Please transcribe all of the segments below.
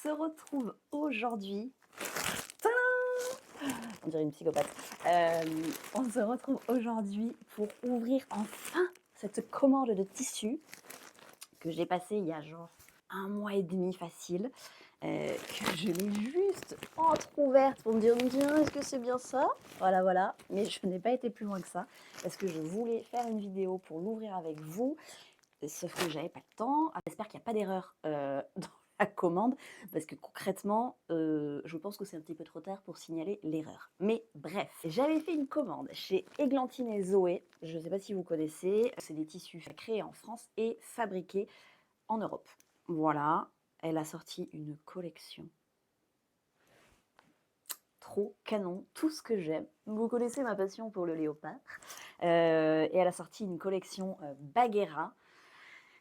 se retrouve aujourd'hui. Tadam! On dirait une psychopathe. On se retrouve aujourd'hui pour ouvrir enfin cette commande de tissu que j'ai passée il y a genre 1 mois et demi facile, que je l'ai juste entrouverte pour me dire: «Tiens, est-ce que c'est bien ça?» Voilà, voilà, mais je n'ai pas été plus loin que ça parce que je voulais faire une vidéo pour l'ouvrir avec vous, sauf que j'avais pas le temps. J'espère qu'il y a pas d'erreur, dans la commande parce que concrètement, je pense que c'est un petit peu trop tard pour signaler l'erreur. Mais bref, j'avais fait une commande chez Églantine et Zoé. Je ne sais pas si vous connaissez, c'est des tissus créés en France et fabriqués en Europe. Voilà, elle a sorti une collection. Trop canon, tout ce que j'aime. Vous connaissez ma passion pour le léopard. Et elle a sorti une collection Bagheera.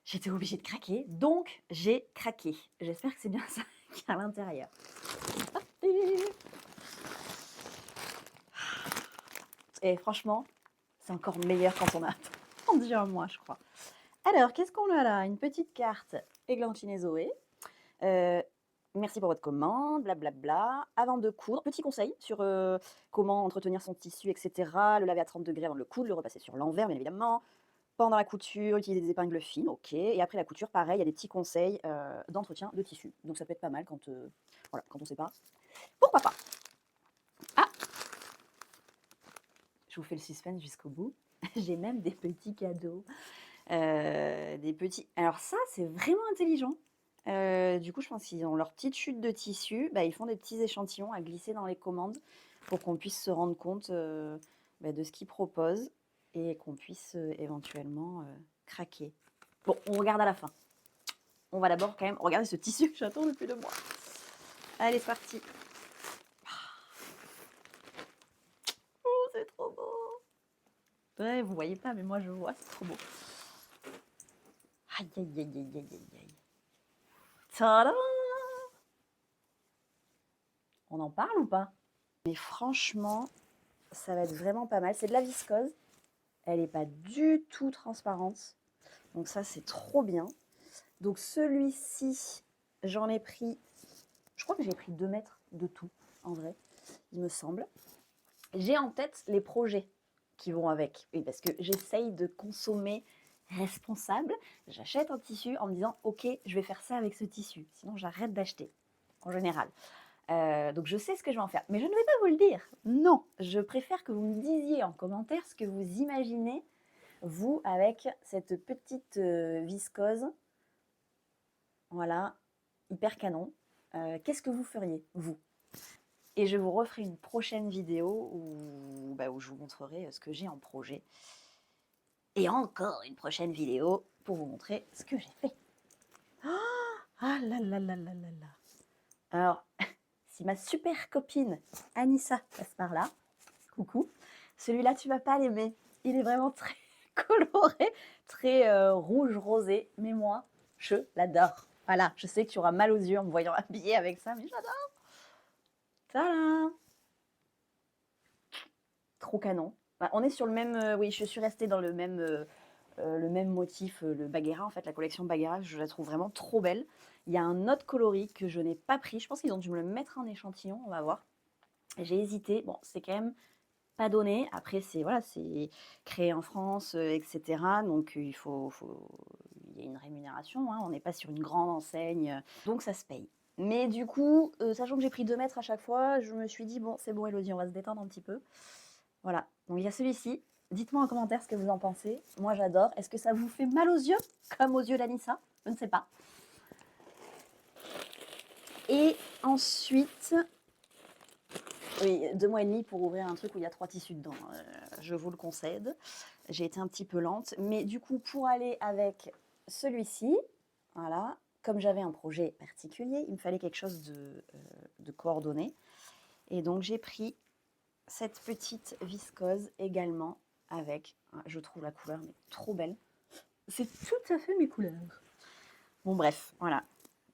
J'étais obligée de craquer, donc j'ai craqué. J'espère que c'est bien ça qu'il y a à l'intérieur. Et franchement, c'est encore meilleur quand on a attendu un mois, je crois. Alors, qu'est-ce qu'on a là? Une petite carte Églantine et Zoé. Merci pour votre commande, blablabla. Avant de coudre, petit conseil sur comment entretenir son tissu, etc. Le laver à 30 degrés avant de le coudre, le repasser sur l'envers, bien évidemment. Pendant la couture, utiliser des épingles fines, ok. Et après la couture, pareil, il y a des petits conseils d'entretien de tissu. Donc ça peut être pas mal quand, voilà, quand on ne sait pas. Pourquoi pas? Ah, je vous fais le suspense jusqu'au bout. J'ai même des petits cadeaux. Des petits. Alors ça, c'est vraiment intelligent. Du coup, je pense qu'ils ont leur petite chute de tissu. Bah, ils font des petits échantillons à glisser dans les commandes pour qu'on puisse se rendre compte bah, de ce qu'ils proposent et qu'on puisse éventuellement craquer. Bon, on regarde à la fin. On va d'abord quand même regarder ce tissu que j'attends depuis 2 mois. Allez, c'est parti. Oh, c'est trop beau. Ouais, vous voyez pas, mais moi je vois, c'est trop beau. Aïe, aïe, aïe, aïe, aïe, aïe, aïe. Tadam! On en parle ou pas? Mais franchement, ça va être vraiment pas mal. C'est de la viscose. Elle n'est pas du tout transparente. Donc ça, c'est trop bien. Donc celui-ci, j'en ai pris, je crois que j'ai pris 2 mètres de tout, en vrai, il me semble. J'ai en tête les projets qui vont avec. Oui, parce que j'essaye de consommer responsable. J'achète un tissu en me disant, ok, je vais faire ça avec ce tissu. Sinon, j'arrête d'acheter, en général. Donc je sais ce que je vais en faire. Mais je ne vais pas vous le dire. Non, je préfère que vous me disiez en commentaire ce que vous imaginez, vous, avec cette petite viscose. Voilà, hyper canon. Qu'est-ce que vous feriez, vous? Et je vous referai une prochaine vidéo où je vous montrerai ce que j'ai en projet. Et encore une prochaine vidéo pour vous montrer ce que j'ai fait. Ah là là là là là là. Alors, si ma super copine Anissa passe par là, coucou, celui-là tu vas pas l'aimer. Il est vraiment très coloré, très rouge rosé, mais moi, je l'adore. Voilà, je sais que tu auras mal aux yeux en me voyant habillée avec ça, mais j'adore. Tadam! Trop canon. Bah, on est sur le même, oui, je suis restée dans le même motif, le Bagheera, en fait, la collection Bagheera, je la trouve vraiment trop belle. Il y a un autre coloris que je n'ai pas pris. Je pense qu'ils ont dû me le mettre en échantillon, on va voir. J'ai hésité. Bon, c'est quand même pas donné. Après, c'est voilà, c'est créé en France, etc. Donc il y a une rémunération. Hein, on n'est pas sur une grande enseigne, donc ça se paye. Mais du coup, sachant que j'ai pris 2 mètres à chaque fois, je me suis dit bon, c'est bon, Elodie, on va se détendre un petit peu. Voilà. Donc il y a celui-ci. Dites-moi en commentaire ce que vous en pensez. Moi, j'adore. Est-ce que ça vous fait mal aux yeux, comme aux yeux d'Anissa? Je ne sais pas. Et ensuite, oui, 2 mois et demi pour ouvrir un truc où il y a 3 tissus dedans. Je vous le concède. J'ai été un petit peu lente. Mais du coup, pour aller avec celui-ci, voilà, comme j'avais un projet particulier, il me fallait quelque chose de coordonné. Et donc, j'ai pris cette petite viscose également avec, je trouve la couleur mais trop belle. C'est tout à fait mes couleurs. Bon bref, voilà.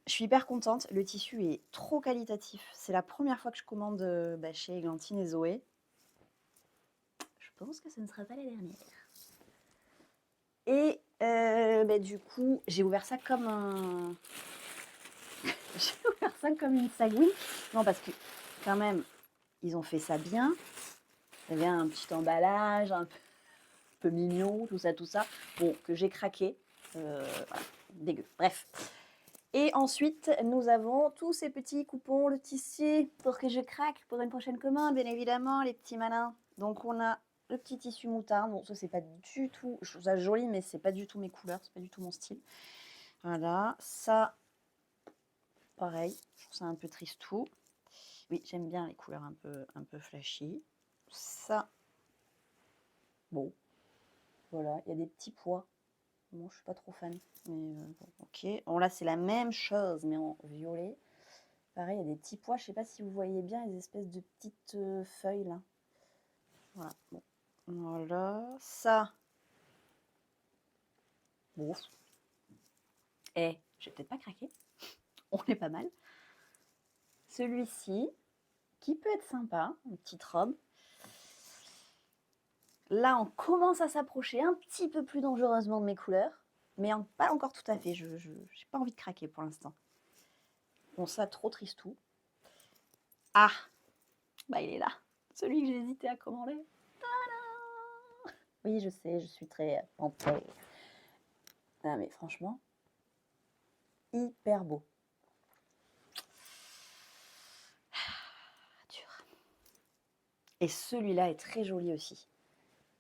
Je suis hyper contente. Le tissu est trop qualitatif. C'est la première fois que je commande chez Églantine et Zoé. Je pense que ce ne sera pas la dernière. Et du coup, j'ai ouvert ça comme un... j'ai ouvert ça comme une sagouine. Non, parce que quand même, ils ont fait ça bien. Il y avait un petit emballage, un peu mignon, tout ça, tout ça. Bon, que j'ai craqué. Voilà, dégueu. Bref. Et ensuite, nous avons tous ces petits coupons, le tissu, pour que je craque pour une prochaine commande, bien évidemment, les petits malins. Donc, on a le petit tissu moutarde. Bon, ça, c'est pas du tout... Je trouve ça joli, mais c'est pas du tout mes couleurs, c'est pas du tout mon style. Voilà, ça, pareil, je trouve ça un peu tristou. Oui, j'aime bien les couleurs un peu flashy. Ça, bon, voilà, il y a des petits pois. Bon, je suis pas trop fan, mais bon, ok. Bon, là, c'est la même chose, mais en violet. Pareil, il y a des petits pois. Je sais pas si vous voyez bien les espèces de petites feuilles, là. Voilà, bon. Voilà, ça. Bon. Eh, je vais peut-être pas craquer. On est pas mal. Celui-ci, qui peut être sympa, une petite robe. Là, on commence à s'approcher un petit peu plus dangereusement de mes couleurs, mais pas encore tout à fait. Je n'ai pas envie de craquer pour l'instant. Bon, ça, trop tristou. Ah, bah il est là. Celui que j'ai hésité à commander. Tada! Oui, je sais, je suis très panthère. Ah, mais franchement, hyper beau. Dur. Et celui-là est très joli aussi.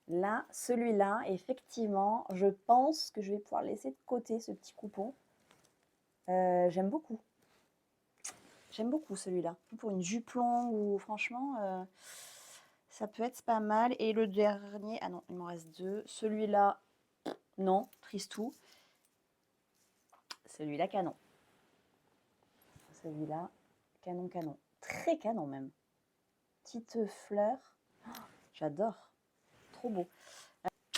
Là, celui-là, effectivement, je pense que je vais pouvoir laisser de côté ce petit coupon. J'aime beaucoup. J'aime beaucoup celui-là. Pour une jupe longue ou franchement, ça peut être pas mal. Et le dernier, ah non, il m'en reste deux. Celui-là, non, tristou. Celui-là, canon. Celui-là, canon, canon. Très canon même. Petite fleur. Oh, j'adore. Trop beau.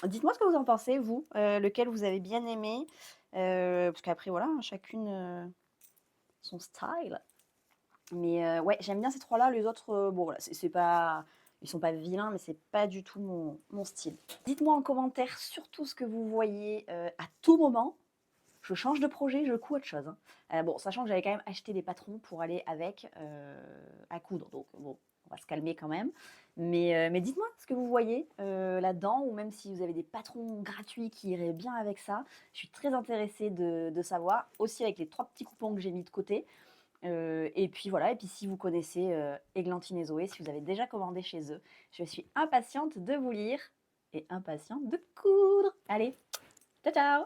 Dites-moi ce que vous en pensez, vous. Lequel vous avez bien aimé. Parce qu'après, voilà, chacune son style. Mais ouais, j'aime bien ces trois-là. Les autres, bon, voilà, c'est pas... Ils sont pas vilains, mais c'est pas du tout mon style. Dites-moi en commentaire surtout ce que vous voyez à tout moment. Je change de projet, je couds autre chose. Hein. Bon, sachant que j'avais quand même acheté des patrons pour aller avec à coudre. Donc bon, on va se calmer quand même. Mais dites-moi ce que vous voyez là-dedans, ou même si vous avez des patrons gratuits qui iraient bien avec ça. Je suis très intéressée de savoir, aussi avec les 3 petits coupons que j'ai mis de côté. Et puis voilà, et puis si vous connaissez Églantine et Zoé, si vous avez déjà commandé chez eux, je suis impatiente de vous lire et impatiente de coudre. Allez, ciao ciao!